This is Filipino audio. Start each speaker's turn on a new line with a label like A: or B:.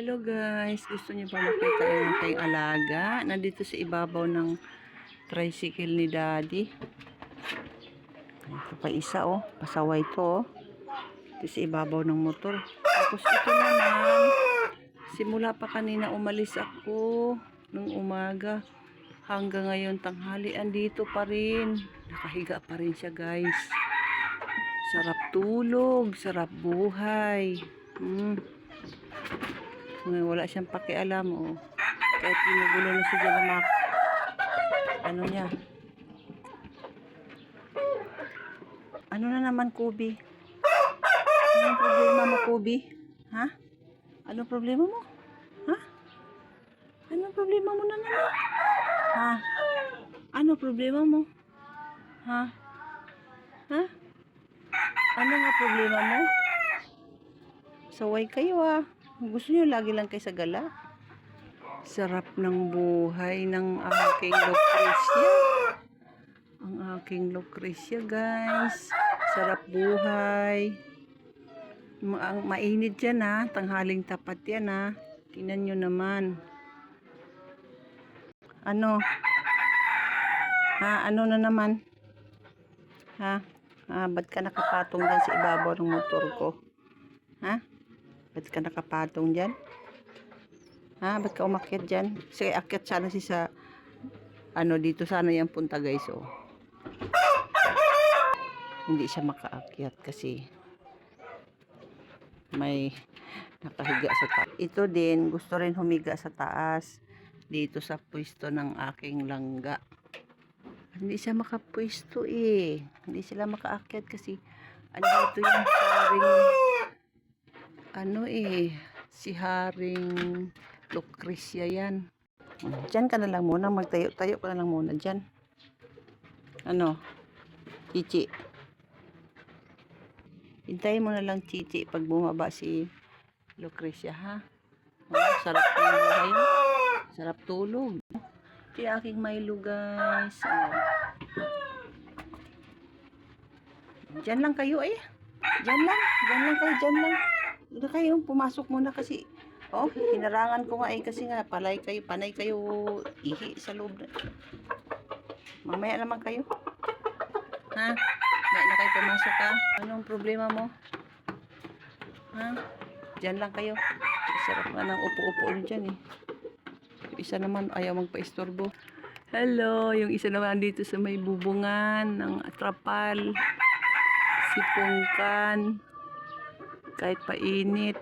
A: Hello guys, gusto niyo ba makita yung aking alaga? Nandito sa ibabaw ng tricycle ni Daddy. Ito pa isa oh, pasaway to oh. Ito sa ibabaw ng motor. Tapos ito naman, simula pa kanina umalis ako nung umaga. Hanggang ngayon tanghali, andito pa rin. Nakahiga pa rin siya guys. Sarap tulog, sarap buhay. Wala siyang pakialam oh. Kahit ginugulo na siya dyan na ano niya. Ano na naman, Kobe? Anong problema mo, Kobe? Ha? Anong problema mo? Ha? Anong problema mo na naman? Ha? Ano problema mo? Ha? Ha? Ano nga problema mo? Saway kayo ah. Gusto niyo lagi lang kayo sa gala? Sarap ng buhay ng aking Lucrecia. Ang aking Lucrecia guys. Sarap buhay. Mainit yan ha. Tanghaling tapat yan ha. Tingnan nyo naman. Ano? Ha? Ano na naman? Ha? Ba't ka nakapatong dyan sa ibabaw ng motor ko? Ha? Ba't ka nakapatong dyan? Ha? Ba't ka umakyat dyan? Sige, akyat sana sa ano, dito sana yung punta guys oh. Hindi siya makaakyat kasi may nakahiga sa taas. Ito din, gusto rin humiga sa taas dito sa pwesto ng aking langga. Hindi siya makapwesto eh. Hindi sila makaakyat kasi andito yung haring ano eh, si haring Lucrecia yan. Diyan ka na lang muna, magtayo-tayo ka na lang muna dyan. Ano? Chichi. Hintayin mo na lang, Chichi, pag bumaba si Lucrecia, ha? Oh, sarap ng buhay. Sarap tulog. Ito yung aking Milo, guys. Oh. Diyan lang kayo, eh. Diyan lang kayo, diyan lang. Hindi kayo, pumasok muna kasi, oh, hinarangan ko nga eh, kasi nga, panay kayo, ihi sa loob. Mamaya naman kayo. Ha? May na kayo pumasok ha? Anong problema mo? Ha? Diyan lang kayo. Sarap nga ng upo-upo nyo dyan eh. Yung isa naman ayaw magpa-istorbo. Hello! Yung isa naman dito sa may bubungan ng trapal. Sipungkan. Kahit painit.